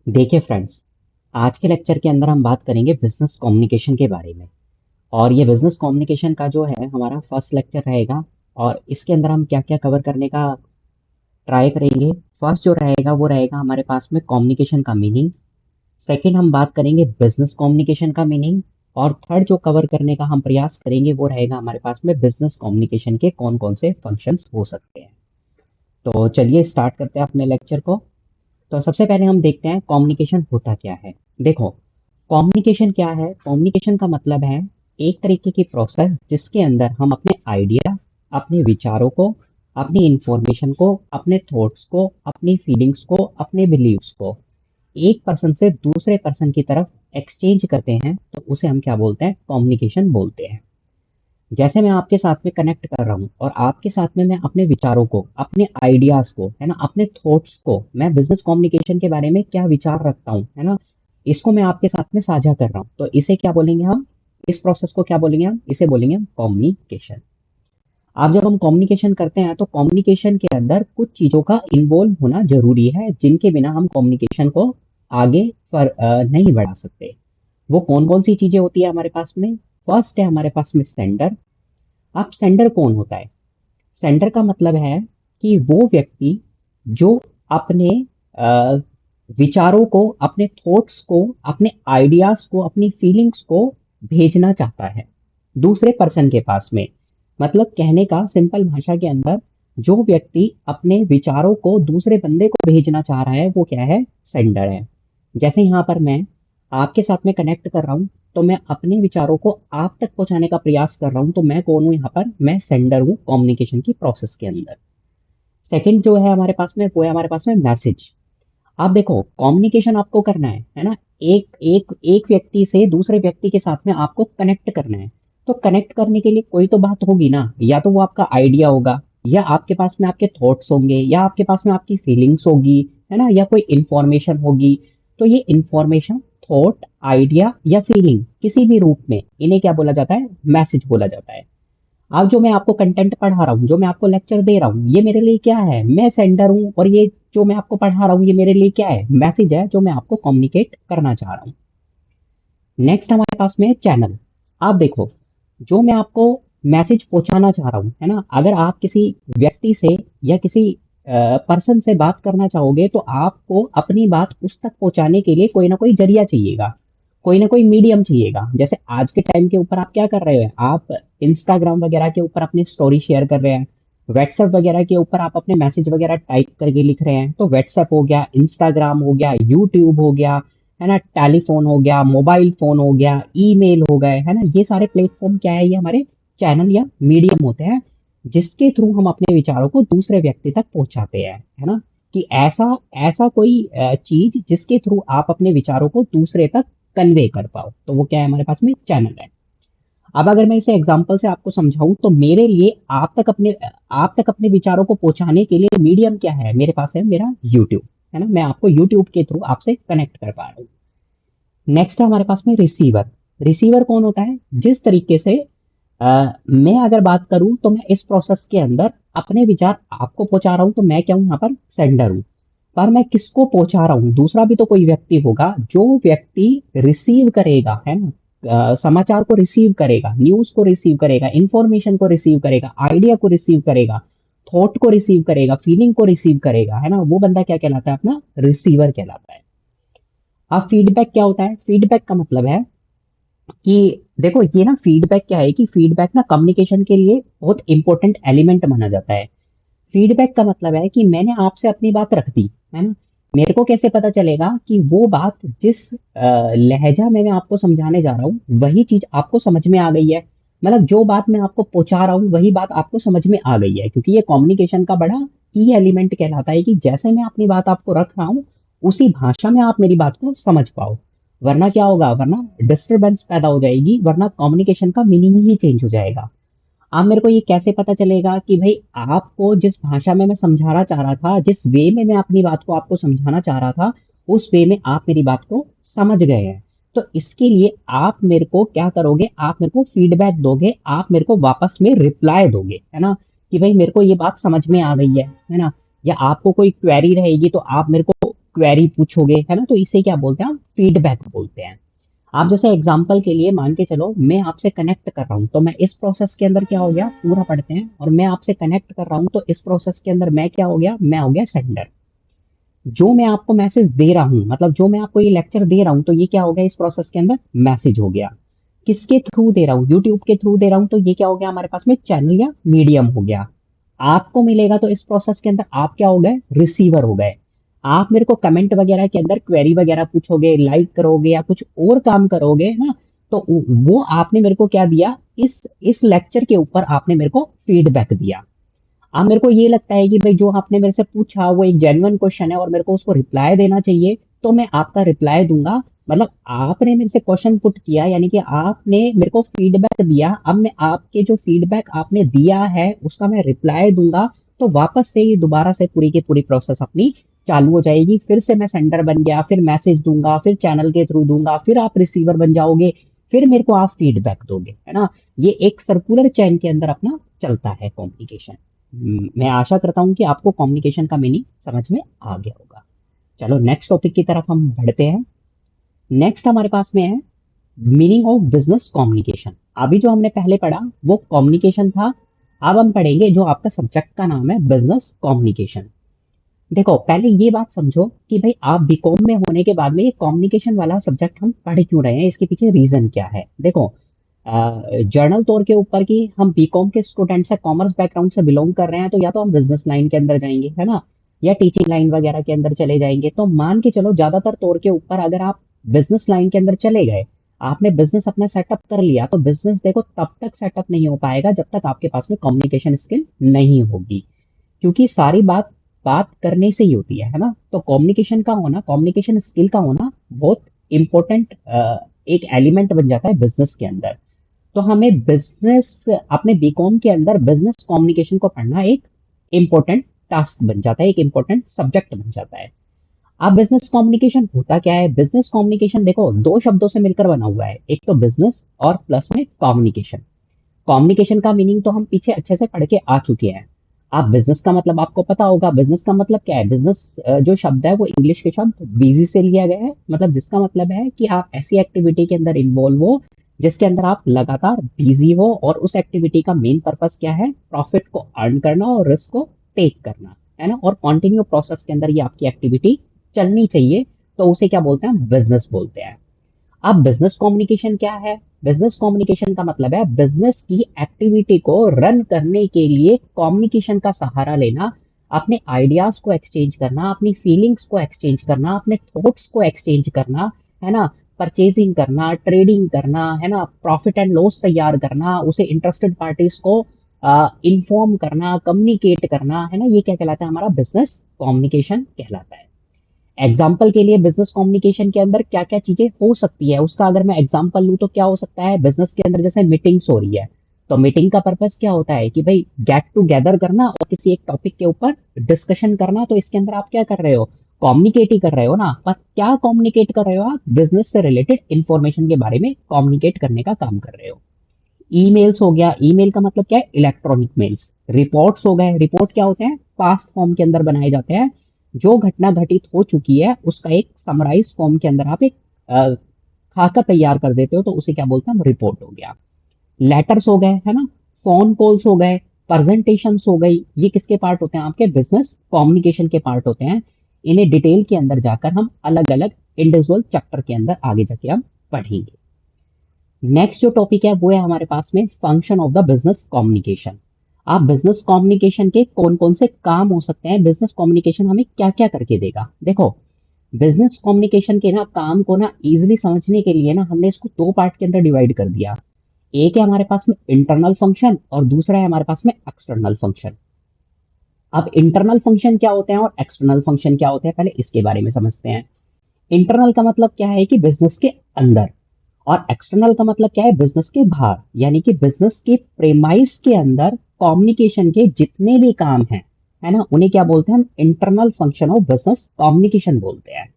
देखिए फ्रेंड्स, आज के लेक्चर के अंदर हम बात करेंगे बिजनेस कम्युनिकेशन के बारे में। और ये बिजनेस कम्युनिकेशन का जो है हमारा फर्स्ट लेक्चर रहेगा। और इसके अंदर हम क्या क्या कवर करने का ट्राई करेंगे। फर्स्ट जो रहेगा वो रहेगा हमारे पास में कम्युनिकेशन का मीनिंग। सेकंड हम बात करेंगे बिजनेस कम्युनिकेशन का मीनिंग। और थर्ड जो कवर करने का हम प्रयास करेंगे वो रहेगा हमारे पास में बिजनेस कम्युनिकेशन के कौन कौन से फंक्शंस हो सकते हैं। तो चलिए स्टार्ट करते हैं अपने लेक्चर को। तो सबसे पहले हम देखते हैं कम्युनिकेशन होता क्या है। देखो, कम्युनिकेशन क्या है? कम्युनिकेशन का मतलब है एक तरीके की प्रोसेस जिसके अंदर हम अपने आइडिया, अपने विचारों को, अपनी इंफॉर्मेशन को, अपने थॉट्स को, अपनी फीलिंग्स को, अपने बिलीव्स को एक पर्सन से दूसरे पर्सन की तरफ एक्सचेंज करते हैं, तो उसे हम क्या बोलते हैं? कम्युनिकेशन बोलते हैं। जैसे मैं आपके साथ में कनेक्ट कर रहा हूँ और आपके साथ में मैं अपने विचारों को, अपने आइडियाज को, है ना, अपने थॉट्स को, मैं बिजनेस कम्युनिकेशन के बारे में क्या विचार रखता हूँ, है ना, इसको मैं आपके साथ में साझा कर रहा हूँ, तो इसे क्या बोलेंगे हम? इस प्रोसेस को क्या बोलेंगे हम? इसे बोलेंगे हम कम्युनिकेशन। अब जब हम कम्युनिकेशन करते हैं तो कम्युनिकेशन के अंदर कुछ चीजों का इन्वॉल्व होना जरूरी है, जिनके बिना हम कम्युनिकेशन को आगे नहीं बढ़ा सकते। वो कौन कौन सी चीजें होती है हमारे पास में? फर्स्ट है हमारे पास में सेंडर। अब सेंडर कौन होता है? सेंडर का मतलब है कि वो व्यक्ति जो अपने अ, विचारों को, अपने थॉट्स को, अपने आइडियाज को, अपनी फीलिंग्स को भेजना चाहता है दूसरे पर्सन के पास में। मतलब कहने का सिंपल भाषा के अंदर, जो व्यक्ति अपने विचारों को दूसरे बंदे को भेजना चाह रहा है वो क्या है? सेंडर है। जैसे यहाँ पर मैं आपके साथ में कनेक्ट कर रहा हूँ, तो मैं अपने विचारों को आप तक पहुंचाने का प्रयास कर रहा हूँ, तो मैं कौन हूँ यहाँ पर? मैं सेंडर हूँ कम्युनिकेशन की प्रोसेस के अंदर। सेकंड जो है हमारे पास में वो है हमारे पास में मैसेज। आप देखो, कम्युनिकेशन आपको करना है ना, एक एक एक व्यक्ति से दूसरे व्यक्ति के साथ में आपको कनेक्ट करना है। तो कनेक्ट करने के लिए कोई तो बात होगी ना, या तो वो आपका आइडिया होगा, या आपके पास में आपके थॉट्स होंगे, या आपके पास में आपकी फीलिंग्स होगी, है ना, या कोई इंफॉर्मेशन होगी। तो ये इंफॉर्मेशन, थॉट, आइडिया या फीलिंग किसी भी रूप में, इन्हें क्या बोला जाता है? मैसेज बोला जाता है। अब जो मैं आपको कंटेंट पढ़ा रहा हूँ, जो मैं आपको लेक्चर दे रहा हूँ, ये मेरे लिए क्या है? मैं सेंडर हूँ, और ये जो मैं आपको पढ़ा रहा हूँ ये मेरे लिए क्या है? मैसेज है जो मैं आपको कम्युनिकेट करना चाह रहा हूँ। नेक्स्ट हमारे पास में चैनल। आप देखो, जो मैं आपको मैसेज पहुंचाना चाह रहा हूँ, है ना, अगर आप किसी व्यक्ति से या किसी पर्सन से बात करना चाहोगे, तो आपको अपनी बात उस तक पहुंचाने के लिए कोई ना कोई जरिया चाहिएगा, कोई ना कोई मीडियम चाहिएगा। जैसे आज के टाइम के ऊपर आप क्या कर रहे हो? आप इंस्टाग्राम वगैरह के ऊपर अपनी स्टोरी शेयर कर रहे हैं, व्हाट्सएप वगैरह के ऊपर आप अपने मैसेज वगैरह टाइप करके लिख रहे हैं। तो व्हाट्सएप हो गया, इंस्टाग्राम हो गया, यूट्यूब हो गया, है ना, टेलीफोन हो गया, मोबाइल फोन हो गया, ईमेल हो गए, है ना, ये सारे प्लेटफॉर्म क्या है? ये हमारे चैनल या मीडियम होते हैं, जिसके थ्रू हम अपने विचारों को दूसरे व्यक्ति तक पहुंचाते हैं, है ना। कि ऐसा ऐसा कोई चीज जिसके थ्रू आप अपने विचारों को दूसरे तक कन्वे कर पाओ, तो वो क्या है? हमारे पास में चैनल है। अब अगर मैं इसे एग्जांपल से आपको समझाऊं, तो मेरे लिए आप तक अपने विचारों को पहुंचाने के लिए मीडियम क्या है? मेरे पास है मेरा यूट्यूब, है ना, मैं आपको यूट्यूब के थ्रू आपसे कनेक्ट कर पा रहा हूँ। नेक्स्ट है हमारे पास में रिसीवर। रिसीवर कौन होता है? जिस तरीके से मैं अगर बात करूं, तो मैं इस प्रोसेस के अंदर अपने विचार आपको पहुंचा रहा हूं, तो मैं क्या हूं यहाँ पर? सेंडर हूं। पर मैं किसको पहुंचा रहा हूँ? दूसरा भी तो कोई व्यक्ति होगा, जो व्यक्ति रिसीव करेगा, है ना, समाचार को रिसीव करेगा, न्यूज को रिसीव करेगा, इंफॉर्मेशन को रिसीव करेगा, आइडिया को रिसीव करेगा, थॉट को रिसीव करेगा, फीलिंग को रिसीव करेगा, है ना, वो बंदा क्या कहलाता है? अपना रिसीवर कहलाता है। अब फीडबैक क्या होता है? फीडबैक का मतलब है कि देखो, ये ना, फीडबैक क्या है कि फीडबैक ना कम्युनिकेशन के लिए बहुत इंपॉर्टेंट एलिमेंट माना जाता है। फीडबैक का मतलब है कि मैंने आपसे अपनी बात रख दी, है ना, मेरे को कैसे पता चलेगा कि वो बात जिस लहजा में मैं आपको समझाने जा रहा हूँ वही चीज आपको समझ में आ गई है? मतलब जो बात मैं आपको पहुंचा रहा हूँ वही बात आपको समझ में आ गई है, क्योंकि ये कम्युनिकेशन का बड़ा की एलिमेंट कहलाता है कि जैसे मैं अपनी बात आपको रख रहा हूँ उसी भाषा में आप मेरी बात को समझ पाओ। वरना क्या होगा? वरना डिस्टरबेंस पैदा हो जाएगी, वरना कम्युनिकेशन का मीनिंग ही चेंज हो जाएगा। अब मेरे को ये कैसे पता चलेगा कि भाई आपको जिस भाषा में मैं समझाना चाह रहा था, जिस वे में मैं अपनी बात को आपको समझाना चाह रहा था, उस वे में आप मेरी बात को समझ गए हैं? तो इसके लिए आप मेरे को क्या करोगे? आप मेरे को फीडबैक दोगे, आप मेरे को वापस में रिप्लाई दोगे, है ना, कि भाई मेरे को ये बात समझ में आ गई है ना। या आपको कोई क्वेरी रहेगी तो आप मेरे को क्वेरी पूछोगे, है ना, तो इसे क्या बोलते हैं, हम फीडबैक बोलते हैं। आप जैसे एग्जाम्पल के लिए मान के चलो, मैं आपसे कनेक्ट कर रहा हूँ, तो मैं इस प्रोसेस के अंदर क्या हो गया, पूरा पढ़ते हैं, और मैं आपसे कनेक्ट कर रहा हूँ, तो इस प्रोसेस के अंदर मैं क्या हो गया, मैं हो गया सेंडर। जो मैं आपको मैसेज दे रहा हूँ, मतलब जो मैं आपको ये लेक्चर दे रहा हूँ, तो ये क्या हो गया इस प्रोसेस के अंदर, मैसेज हो गया। किसके थ्रू दे रहा हूँ, यूट्यूब के थ्रू दे रहा हूँ, तो ये क्या हो गया हमारे पास में, चैनल या मीडियम हो गया। आपको मिलेगा तो इस प्रोसेस के अंदर आप क्या हो गए, रिसीवर हो गए। आप मेरे को कमेंट वगैरह के अंदर क्वेरी वगैरह पूछोगे, लाइक करोगे या कुछ और काम करोगे ना, तो वो आपने मेरे को क्या दिया, इस लेक्चर के ऊपर आपने मेरे को फीडबैक दिया। अब मेरे को ये लगता है कि भाई जो आपने मेरे से पूछा वो एक जेन्युइन क्वेश्चन है और मेरे को उसको रिप्लाई देना चाहिए, तो मैं आपका रिप्लाई दूंगा। मतलब आपने मेरे से क्वेश्चन पुट किया, यानी कि आपने मेरे को फीडबैक दिया, अब मैं आपके जो फीडबैक आपने दिया है उसका मैं रिप्लाई दूंगा। तो वापस से ये दोबारा से पूरी की पूरी प्रोसेस अपनी चालू हो जाएगी, फिर से मैं सेंडर बन गया, फिर मैसेज दूंगा, फिर चैनल के थ्रू दूंगा, फिर आप रिसीवर बन जाओगे, फिर मेरे को आप फीडबैक दोगे, है ना। ये एक सर्कुलर चैन के अंदर अपना चलता है कम्युनिकेशन। मैं आशा करता हूं कि आपको कम्युनिकेशन का मीनिंग समझ में आ गया होगा। चलो नेक्स्ट टॉपिक की तरफ हम बढ़ते हैं। नेक्स्ट हमारे पास में है मीनिंग ऑफ बिजनेस कम्युनिकेशन। अभी जो हमने पहले पढ़ा वो कम्युनिकेशन था, अब हम पढ़ेंगे जो आपका सब्जेक्ट का नाम है बिजनेस कम्युनिकेशन। देखो पहले ये बात समझो कि भाई आप बीकॉम में होने के बाद में ये कम्युनिकेशन वाला सब्जेक्ट हम पढ़ क्यों रहे हैं, इसके पीछे रीजन क्या है। देखो जर्नल तौर के ऊपर की हम बीकॉम के स्टूडेंट से, कॉमर्स बैकग्राउंड से बिलोंग कर रहे हैं, तो या तो हम बिजनेस लाइन के अंदर जाएंगे, है ना, या टीचिंग लाइन वगैरह के अंदर चले जाएंगे। तो मान के चलो ज्यादातर तौर के ऊपर अगर आप बिजनेस लाइन के अंदर चले गए, आपने बिजनेस अपना सेटअप कर लिया, तो बिजनेस देखो तब तक सेटअप नहीं हो पाएगा जब तक आपके पास में कम्युनिकेशन स्किल नहीं होगी। क्योंकि सारी बात बात करने से ही होती है ना। तो कम्युनिकेशन का होना, कम्युनिकेशन स्किल का होना बहुत इंपॉर्टेंट एक एलिमेंट बन जाता है बिजनेस के अंदर। तो हमें बिजनेस, अपने बीकॉम के अंदर बिजनेस कम्युनिकेशन को पढ़ना एक इंपॉर्टेंट टास्क बन जाता है, एक इंपॉर्टेंट सब्जेक्ट बन जाता है। अब बिजनेस कम्युनिकेशन होता क्या है, बिजनेस कम्युनिकेशन देखो दो शब्दों से मिलकर बना हुआ है, एक तो बिजनेस और प्लस में कम्युनिकेशन। कम्युनिकेशन का मीनिंग तो हम पीछे अच्छे से पढ़ के आ चुके हैं। आप बिजनेस का मतलब आपको पता होगा, बिजनेस का मतलब क्या है, बिजनेस जो शब्द है वो इंग्लिश के शब्द बिजी से लिया गया है, मतलब जिसका मतलब है कि आप ऐसी एक्टिविटी के अंदर इन्वॉल्व हो जिसके अंदर आप लगातार बिजी हो, और उस एक्टिविटी का मेन पर्पस क्या है, प्रॉफिट को अर्न करना और रिस्क को टेक करना, है ना, और कंटिन्यू प्रोसेस के अंदर ये आपकी एक्टिविटी चलनी चाहिए। तो उसे क्या बोलते हैं, बिजनेस बोलते हैं। अब बिजनेस कम्युनिकेशन क्या है, बिजनेस कम्युनिकेशन का मतलब है बिजनेस की एक्टिविटी को रन करने के लिए कम्युनिकेशन का सहारा लेना, अपने आइडियाज को एक्सचेंज करना, अपनी फीलिंग्स को एक्सचेंज करना, अपने थॉट्स को एक्सचेंज करना, है ना, परचेजिंग करना, ट्रेडिंग करना, है ना, प्रॉफिट एंड लॉस तैयार करना, उसे इंटरेस्टेड पार्टीज को इन्फॉर्म करना, कम्युनिकेट करना, है ना, ये क्या कहलाता है, हमारा बिजनेस कम्युनिकेशन कहलाता है। एग्जाम्पल के लिए बिजनेस कम्युनिकेशन के अंदर क्या क्या चीजें हो सकती है उसका अगर मैं एग्जाम्पल लूँ, तो क्या हो सकता है बिजनेस के अंदर, जैसे मीटिंग्स हो रही है, तो मीटिंग का पर्पस क्या होता है कि भाई गेट टूगेदर करना और किसी एक टॉपिक के ऊपर डिस्कशन करना। तो इसके अंदर आप क्या कर रहे हो, कम्युनिकेट ही कर रहे हो ना, पर क्या कम्युनिकेट कर रहे हो, आप बिजनेस से रिलेटेड इंफॉर्मेशन के बारे में कम्युनिकेट करने का काम कर रहे हो। ईमेल्स हो गया, ईमेल का मतलब क्या है, इलेक्ट्रॉनिक मेल्स। रिपोर्ट्स हो गए, रिपोर्ट क्या होते हैं, पास्ट फॉर्म के अंदर बनाए जाते हैं, जो घटना घटित हो चुकी है उसका एक समराइज फॉर्म के अंदर आप एक खाका तैयार कर देते हो, तो उसे क्या बोलते हैं, रिपोर्ट हो गया। लेटर्स हो गए, है ना, फोन कॉल्स हो गए, प्रेजेंटेशंस हो गई, ये किसके पार्ट होते हैं, आपके बिजनेस कम्युनिकेशन के पार्ट होते हैं। इन्हें डिटेल के अंदर जाकर हम अलग अलग इंडिविजुअल चैप्टर के अंदर आगे जाके हम पढ़ेंगे। नेक्स्ट जो टॉपिक है वो है हमारे पास में function of the business communication. आप बिजनेस कम्युनिकेशन के कौन कौन से काम हो सकते हैं, बिजनेस कम्युनिकेशन हमें क्या क्या करके देगा। देखो बिजनेस कम्युनिकेशन के ना काम को ना इजीली समझने के लिए ना हमने इसको दो पार्ट के अंदर डिवाइड कर दिया। एक है हमारे पास में इंटरनल फंक्शन और दूसरा है हमारे पास में एक्सटर्नल फंक्शन। अब इंटरनल फंक्शन क्या होते हैं और एक्सटर्नल फंक्शन क्या होते हैं, पहले इसके बारे में समझते हैं। इंटरनल का मतलब क्या है कि बिजनेस के अंदर, और एक्सटर्नल का मतलब क्या है, बिजनेस के बाहर, यानी कि बिजनेस के प्रेमाइस के अंदर कम्युनिकेशन के जितने भी काम हैं, है ना, उन्हें क्या बोलते हैं, हम internal function of business communication बोलते हैं।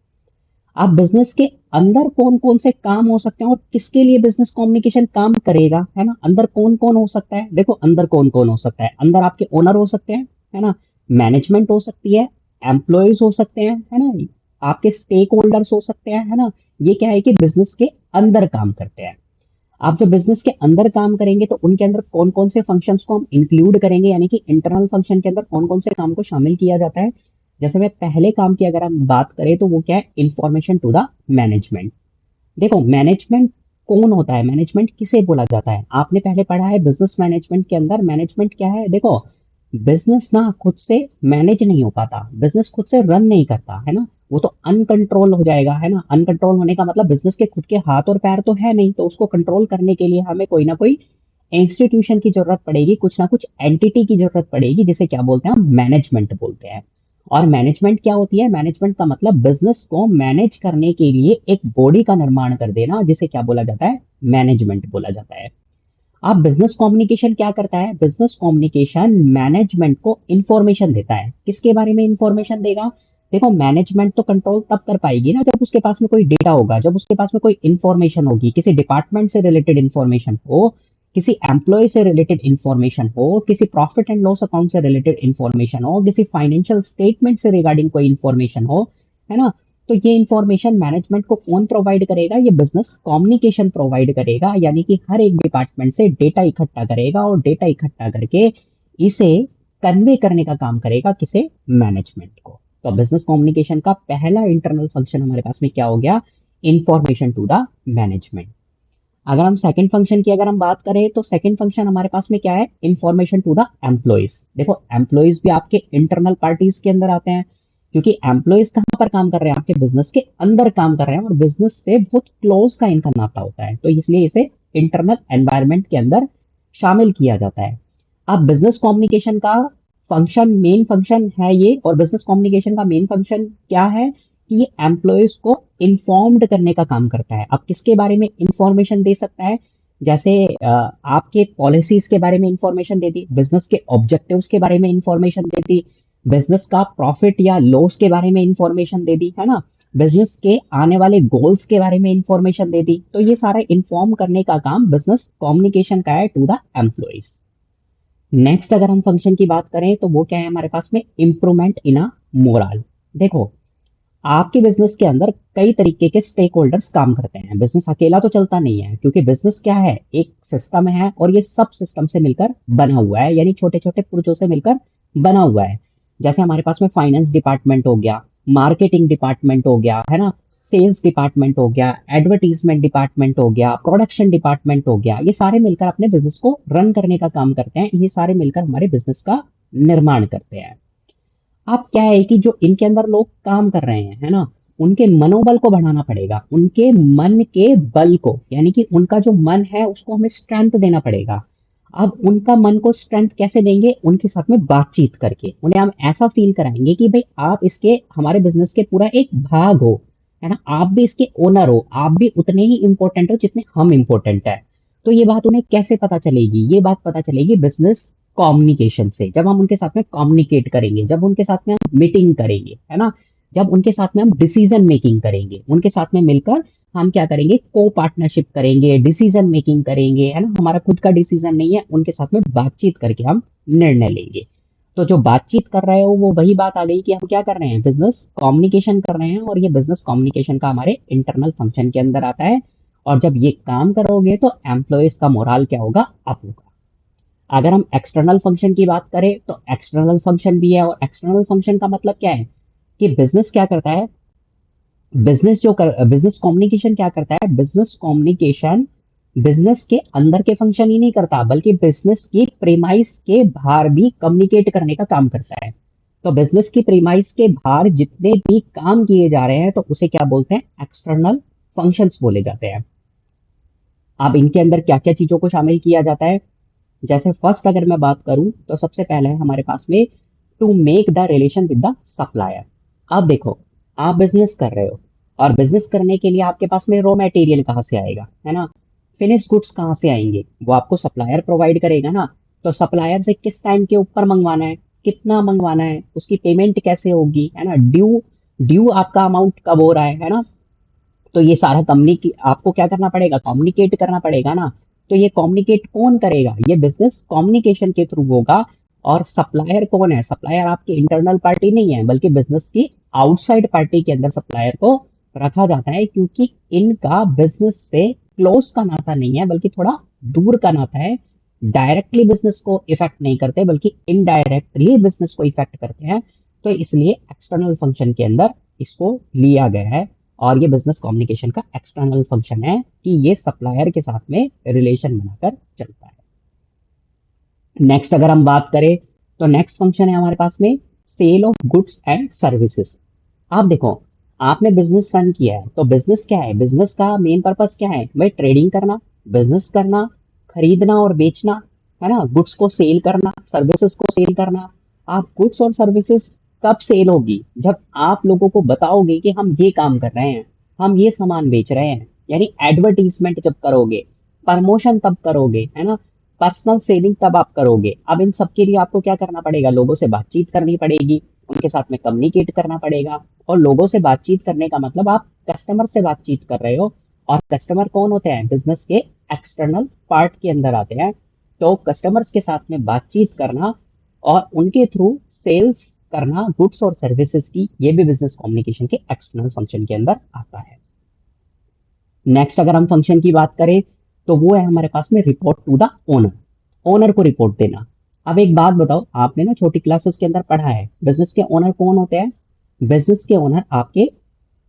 अब बिजनेस के अंदर कौन कौन से काम हो सकते हैं और किसके लिए बिजनेस कम्युनिकेशन काम करेगा, है ना, अंदर कौन कौन हो सकता है, देखो अंदर कौन कौन हो सकता है, अंदर आपके ओनर हो सकते हैं, है ना, मैनेजमेंट हो सकती है, एम्प्लॉयज हो सकते हैं, है ना, आपके स्टेक होल्डर्स हो सकते हैं, है ना। ये क्या है कि बिजनेस के अंदर काम करते हैं। आप जब बिजनेस के अंदर काम करेंगे तो उनके अंदर कौन कौन से फंक्शंस को हम इंक्लूड करेंगे, यानी कि इंटरनल फंक्शन के अंदर कौन कौन से काम को शामिल किया जाता है। जैसे मैं पहले काम की अगर हम बात करें तो वो क्या है, इंफॉर्मेशन टू द मैनेजमेंट। देखो मैनेजमेंट कौन होता है, मैनेजमेंट किसे बोला जाता है, आपने पहले पढ़ा है बिजनेस मैनेजमेंट के अंदर। मैनेजमेंट क्या है, देखो बिजनेस ना खुद से मैनेज नहीं हो पाता, बिजनेस खुद से रन नहीं करता, है ना। वो तो अनकंट्रोल हो जाएगा, है ना। अनकंट्रोल होने का मतलब बिजनेस के खुद के हाथ और पैर तो है नहीं, तो उसको कंट्रोल करने के लिए हमें कोई ना कोई इंस्टीट्यूशन की जरूरत पड़ेगी, कुछ ना कुछ एंटिटी की जरूरत पड़ेगी, जिसे क्या बोलते हैं हम, मैनेजमेंट बोलते हैं। और मैनेजमेंट क्या होती है, मैनेजमेंट का मतलब बिजनेस को मैनेज करने के लिए एक बॉडी का निर्माण कर देना, जिसे क्या बोला जाता है, मैनेजमेंट बोला जाता है। अब बिजनेस कम्युनिकेशन क्या करता है, बिजनेस कम्युनिकेशन मैनेजमेंट को इंफॉर्मेशन देता है। किसके बारे में इंफॉर्मेशन देगा, देखो मैनेजमेंट तो कंट्रोल तब कर पाएगी ना जब उसके पास में कोई डेटा होगा, जब उसके पास में कोई इंफॉर्मेशन होगी, किसी डिपार्टमेंट से रिलेटेड इंफॉर्मेशन हो, किसी एम्प्लॉय से रिलेटेड इंफॉर्मेशन हो, किसी प्रॉफिट एंड लॉस अकाउंट से रिलेटेड इंफॉर्मेशन हो, किसी फाइनेंशियल स्टेटमेंट से रिगार्डिंग कोई इंफॉर्मेशन हो, है ना। तो ये इंफॉर्मेशन मैनेजमेंट को कौन प्रोवाइड करेगा, ये बिजनेस कम्युनिकेशन प्रोवाइड करेगा, यानी कि हर एक डिपार्टमेंट से डेटा इकट्ठा करेगा और डेटा इकट्ठा करके इसे कन्वे करने का काम करेगा, किसे, मैनेजमेंट को। तो बिजनेस कम्युनिकेशन का पहला इंटरनल फंक्शन हमारे पास में क्या हो गया, इंफॉर्मेशन टू द मैनेजमेंट। अगर हम सेकंड फंक्शन की अगर हम बात करें तो सेकंड फंक्शन हमारे पास में क्या है, इंफॉर्मेशन टू द एम्प्लॉइज। देखो एम्प्लॉइज भी आपके इंटरनल पार्टीज के अंदर आते हैं, क्योंकि एम्प्लॉइज कहां पर काम कर रहे हैं, आपके बिजनेस के अंदर काम कर रहे हैं और बिजनेस से बहुत क्लोज का इनका नाता होता है, तो इसलिए इसे इंटरनल एनवायरमेंट के अंदर शामिल किया जाता है। अब बिजनेस कम्युनिकेशन का फंक्शन, मेन फंक्शन है ये, और बिजनेस कम्युनिकेशन का मेन फंक्शन क्या है कि ये एम्प्लॉयज को इन्फॉर्म्ड करने का काम करता है। अब किसके बारे में इंफॉर्मेशन दे सकता है, जैसे आपके पॉलिसीज के बारे में इंफॉर्मेशन दे दी, बिजनेस के ऑब्जेक्टिव्स के बारे में इंफॉर्मेशन दे दी, बिजनेस का प्रॉफिट या लॉस के बारे में इंफॉर्मेशन दे दी, है ना, बिजनेस के आने वाले गोल्स के बारे में इंफॉर्मेशन दे दी। तो ये सारा इंफॉर्म करने का काम बिजनेस कम्युनिकेशन का है टू द एम्प्लॉइज। नेक्स्ट अगर हम फंक्शन की बात करें तो वो क्या है हमारे पास में, इंप्रूवमेंट इन अ मोरल। देखो आपके बिजनेस के अंदर कई तरीके के स्टेक होल्डर्स काम करते हैं, बिजनेस अकेला तो चलता नहीं है, क्योंकि बिजनेस क्या है, एक सिस्टम है और ये सब सिस्टम से मिलकर बना हुआ है, यानी छोटे छोटे पुर्जों से मिलकर बना हुआ है। जैसे हमारे पास में फाइनेंस डिपार्टमेंट हो गया, मार्केटिंग डिपार्टमेंट हो गया, है ना, सेल्स डिपार्टमेंट हो गया, एडवर्टीजमेंट डिपार्टमेंट हो गया, प्रोडक्शन डिपार्टमेंट हो गया, ये सारे मिलकर अपने बिजनेस को रन करने का काम करते हैं, ये सारे मिलकर हमारे बिजनेस का निर्माण करते हैं। अब क्या है कि जो इनके अंदर लोग काम कर रहे हैं, है ना, उनके मनोबल को बढ़ाना पड़ेगा, उनके मन के बल को, यानी कि उनका जो मन है उसको हमें स्ट्रेंथ देना पड़ेगा। अब उनका मन को स्ट्रेंथ कैसे देंगे, उनके साथ में बातचीत करके उन्हें हम ऐसा फील कराएंगे कि भाई आप इसके, हमारे बिजनेस के पूरा एक भाग हो, है ना, आप भी इसके ओनर हो, आप भी उतने ही इंपॉर्टेंट हो जितने हम इंपॉर्टेंट है। तो ये बात उन्हें कैसे पता चलेगी, ये बात पता चलेगी बिजनेस कम्युनिकेशन से, जब हम उनके साथ में कम्युनिकेट करेंगे, जब उनके साथ में हम मीटिंग करेंगे, है ना, जब उनके साथ में हम डिसीजन मेकिंग करेंगे, उनके साथ में मिलकर हम क्या करेंगे, को पार्टनरशिप करेंगे, डिसीजन मेकिंग करेंगे, है ना, हमारा खुद का डिसीजन नहीं है, उनके साथ में बातचीत करके हम निर्णय लेंगे। तो जो बातचीत कर रहे हो वो वही बात आ गई कि हम क्या कर रहे हैं, बिजनेस कम्युनिकेशन कर रहे हैं, और ये बिजनेस कम्युनिकेशन का हमारे इंटरनल फंक्शन के अंदर आता है। और जब ये काम करोगे तो एम्प्लॉयज का मोरल क्या होगा, अप होगा। अगर हम एक्सटर्नल फंक्शन की बात करें तो एक्सटर्नल फंक्शन भी है, और एक्सटर्नल फंक्शन का मतलब क्या है कि बिजनेस क्या करता है, बिजनेस कम्युनिकेशन क्या करता है, बिजनेस कम्युनिकेशन बिजनेस के अंदर के फंक्शन ही नहीं करता, बल्कि बिजनेस की प्रीमाइस के बाहर भी कम्युनिकेट करने का काम करता है। तो बिजनेस की प्रीमाइस के बाहर जितने भी काम किए जा रहे हैं तो उसे क्या बोलते हैं, एक्सटर्नल फंक्शंस बोले जाते हैं। अब इनके अंदर क्या क्या चीजों को शामिल किया जाता है, जैसे फर्स्ट अगर मैं बात करूं तो सबसे पहले है हमारे पास में to make the relation with the supplier. अब देखो आप बिजनेस कर रहे हो, और बिजनेस करने के लिए आपके पास में रॉ मटेरियल कहाँ से आएगा, है ना, फिनिश गुड्स कहाँ से आएंगे, वो आपको सप्लायर प्रोवाइड करेगा ना। तो सप्लायर से किस टाइम के ऊपर मंगवाना है, कितना मंगवाना है, उसकी पेमेंट कैसे होगी, है ना, ड्यू ड्यू आपका अमाउंट कब हो रहा है ना। तो ये सारा कम्युनिके आपको क्या करना पड़ेगा, कम्युनिकेट करना पड़ेगा ना। तो ये कम्युनिकेट कौन करेगा, ये बिजनेस कम्युनिकेशन के थ्रू होगा। और सप्लायर कौन है? सप्लायर आपकी इंटरनल पार्टी नहीं है, बल्कि बिजनेस की आउटसाइड पार्टी के अंदर सप्लायर को रखा जाता है, क्योंकि इनका बिजनेस से क्लोज का नाता नहीं है, बल्कि थोड़ा दूर का नाता है। डायरेक्टली बिजनेस को इफेक्ट नहीं करते, बल्कि इनडायरेक्टली बिजनेस को इफेक्ट करते हैं। तो इसलिए एक्सटर्नल फंक्शन के अंदर इसको लिया गया है, और ये बिजनेस कम्युनिकेशन का एक्सटर्नल फंक्शन है कि ये सप्लायर के साथ में रिलेशन बनाकर चलता है। नेक्स्ट अगर हम बात करें, तो नेक्स्ट फंक्शन है हमारे पास में sale of goods and services. आप देखो, आपने बिजनेस रन किया है, तो बिजनेस क्या है? बिजनेस का मेन पर्पस क्या है भाई? ट्रेडिंग करना, बिजनेस करना, खरीदना और बेचना, है ना? गुड्स को सेल करना, सर्विसेज को सेल करना। आप गुड्स और सर्विसेज कब सेल होगी? जब आप लोगों को बताओगे कि हम ये काम कर रहे हैं, हम ये सामान बेच रहे हैं, यानी एडवर्टीजमेंट जब करोगे, प्रमोशन तब करोगे, है ना? पर्सनल सेलिंग तब आप करोगे। अब इन सब के लिए आपको क्या करना पड़ेगा? लोगों से बातचीत करनी पड़ेगी, उनके साथ में कम्युनिकेट करना पड़ेगा। और लोगों से बातचीत करने का मतलब आप कस्टमर से बातचीत कर रहे हो, और कस्टमर कौन होते हैं? बिजनेस के एक्सटर्नल पार्ट के अंदर आते हैं। तो कस्टमर्स के साथ में बातचीत करना और उनके थ्रू सेल्स करना गुड्स और सर्विसेज की, ये भी बिजनेस कम्युनिकेशन के एक्सटर्नल फंक्शन के अंदर आता है। नेक्स्ट अगर हम फंक्शन की बात करें, तो वो है हमारे पास में report to the owner. Owner को रिपोर्ट देना। अब एक बात बताओ, आपने ना छोटी क्लासेस के अंदर पढ़ा है बिजनेस के ओनर कौन होते हैं? बिजनेस के ओनर आपके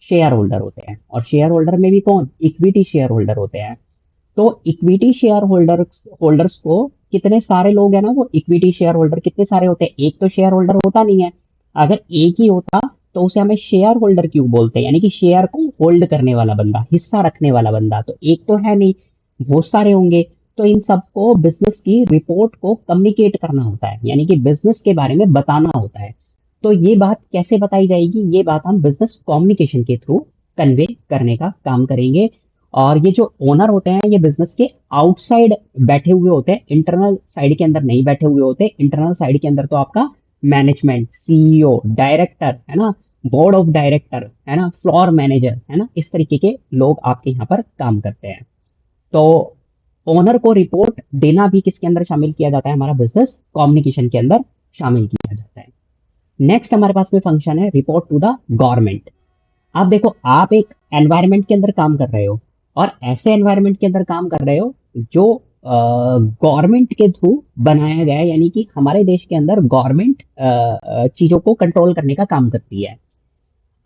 शेयर होल्डर होते हैं, और शेयर होल्डर में भी कौन? इक्विटी शेयर होल्डर होते हैं। तो इक्विटी शेयर होल्डर्स को, कितने सारे लोग हैं ना, वो इक्विटी शेयर होल्डर कितने सारे होते हैं? एक तो शेयर होल्डर होता नहीं है। अगर एक ही होता तो उसे हमें शेयर होल्डर क्यों बोलते हैं? यानी कि शेयर को होल्ड करने वाला बंदा, हिस्सा रखने वाला बंदा। तो एक तो है नहीं, बहुत सारे होंगे। तो इन सबको बिजनेस की रिपोर्ट को कम्युनिकेट करना होता है, यानी कि बिजनेस के बारे में बताना होता है। तो ये बात कैसे बताई जाएगी? ये बात हम बिजनेस कम्युनिकेशन के थ्रू कन्वे करने का काम करेंगे। और ये जो ओनर होते हैं, ये बिजनेस के आउटसाइड बैठे हुए होते हैं, इंटरनल साइड के अंदर नहीं बैठे हुए होते। इंटरनल साइड के अंदर तो आपका मैनेजमेंट, सीईओ, डायरेक्टर, है ना, बोर्ड ऑफ डायरेक्टर, है ना, फ्लोर मैनेजर, है ना, इस तरीके के लोग आपके यहाँ पर काम करते हैं। तो ओनर को रिपोर्ट देना भी किसके अंदर शामिल किया जाता है? हमारा बिजनेस कम्युनिकेशन के अंदर शामिल किया जाता है। नेक्स्ट हमारे पास में फंक्शन है रिपोर्ट टू द गवर्नमेंट। आप देखो, आप एक एनवायरनमेंट के अंदर काम कर रहे हो, और ऐसे एनवायरनमेंट के अंदर काम कर रहे हो जो गवर्नमेंट के थ्रू बनाया गया है, यानी कि हमारे देश के अंदर गवर्नमेंट चीजों को कंट्रोल करने का काम करती है।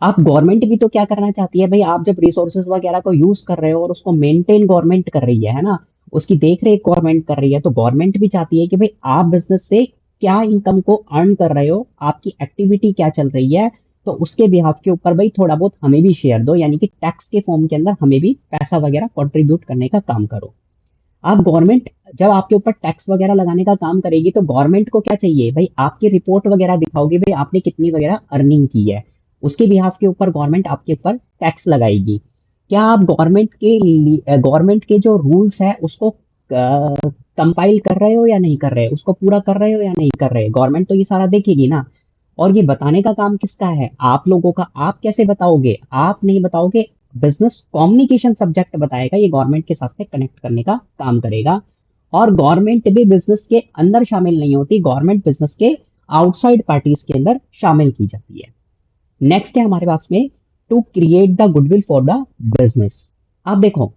आप गवर्नमेंट भी तो क्या करना चाहती है भाई? आप जब रिसोर्सेज वगैरह को यूज कर रहे हो और उसको मेंटेन गवर्नमेंट कर रही है ना, उसकी देख रेख गवर्नमेंट कर रही है, तो गवर्नमेंट भी चाहती है कि भाई आप बिजनेस से क्या इनकम को अर्न कर रहे हो, आपकी एक्टिविटी क्या चल रही है, तो उसके बिहाफ के ऊपर भाई थोड़ा बहुत हमें भी शेयर दो, यानी कि टैक्स के फॉर्म के अंदर हमें भी पैसा वगैरह कंट्रीब्यूट करने का काम करो। अब गवर्नमेंट जब आपके ऊपर टैक्स वगैरह लगाने का काम करेगी, तो गवर्नमेंट को क्या चाहिए भाई? आपकी रिपोर्ट वगैरह दिखाओगे भाई, आपने कितनी वगैरह अर्निंग की है, उसके बिहाफ के ऊपर गवर्नमेंट आपके ऊपर टैक्स लगाएगी। क्या आप गवर्नमेंट के जो रूल्स है उसको कंपाइल कर रहे हो या नहीं कर रहे? उसको पूरा कर रहे हो या नहीं कर रहे? गवर्नमेंट तो ये सारा देखेगी ना। और ये बताने का काम किसका है? आप लोगों का। आप कैसे बताओगे? आप नहीं बताओगे, बिजनेस कम्युनिकेशन सब्जेक्ट बताएगा, ये गवर्नमेंट के साथ में कनेक्ट करने का काम करेगा। और गवर्नमेंट भी बिजनेस के अंदर शामिल नहीं होती, गवर्नमेंट बिजनेस के आउटसाइड पार्टीज के अंदर शामिल की जाती है। नेक्स्ट है हमारे पास में to create the goodwill for the business. आप देखो,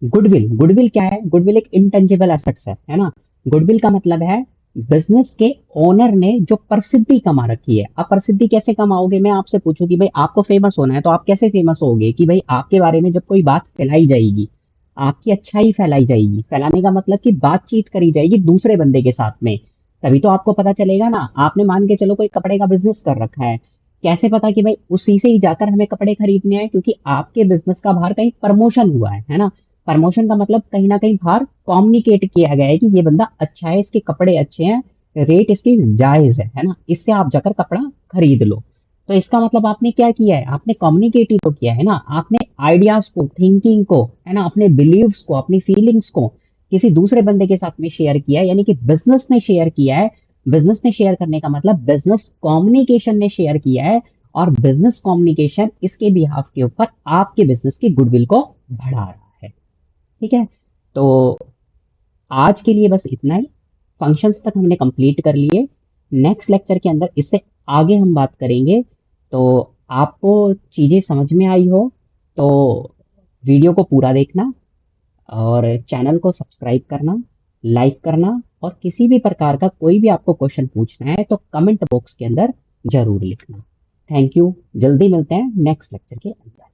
गुडविल, गुडविल क्या है? गुडविल एक इंटेंजिबल एसेट्स है ना। गुडविल का मतलब है बिजनेस के ओनर ने जो प्रसिद्धि कमा रखी है। अब प्रसिद्धि कैसे कमाओगे? मैं आपसे पूछूं कि भाई आपको फेमस होना है, तो आप कैसे फेमस होगे? कि भाई आपके बारे में जब कोई बात फैलाई जाएगी, आपकी अच्छाई फैलाई जाएगी, फैलाने का मतलब कि बातचीत करी जाएगी दूसरे बंदे के साथ में, तभी तो आपको पता चलेगा ना। आपने मान के चलो कोई कपड़े का बिजनेस कर रखा है, कैसे पता कि भाई उसी से ही जाकर हमें कपड़े खरीदने हैं? क्योंकि आपके बिजनेस का बाहर कहीं प्रमोशन हुआ है ना। प्रमोशन का मतलब कहीं ना कहीं बाहर कम्युनिकेट किया गया है कि ये बंदा अच्छा है, इसके कपड़े अच्छे हैं, रेट इसकी जायज है ना, इससे आप जाकर कपड़ा खरीद लो। तो इसका मतलब आपने क्या किया है? आपने कम्युनिकेट ही तो किया है ना। आपने आइडियाज को, थिंकिंग को, है ना, अपने बिलीव्स को, अपनी फीलिंग्स को किसी दूसरे बंदे के साथ में शेयर किया है, यानी कि बिजनेस ने शेयर किया है। बिजनेस ने शेयर करने का मतलब बिजनेस कम्युनिकेशन ने शेयर किया है, और बिजनेस कम्युनिकेशन इसके बिहाफ के ऊपर आपके बिजनेस की गुडविल को बढ़ा रहा है। ठीक है। तो आज के लिए बस इतना ही। फंक्शंस तक हमने कंप्लीट कर लिए। नेक्स्ट लेक्चर के अंदर इससे आगे हम बात करेंगे। तो आपको चीज़ें समझ में आई हो तो वीडियो को पूरा देखना और चैनल को सब्सक्राइब करना, लाइक करना, और किसी भी प्रकार का कोई भी आपको क्वेश्चन पूछना है तो कमेंट बॉक्स के अंदर ज़रूर लिखना। Thank you. जल्दी मिलते हैं नेक्स्ट लेक्चर के अंदर।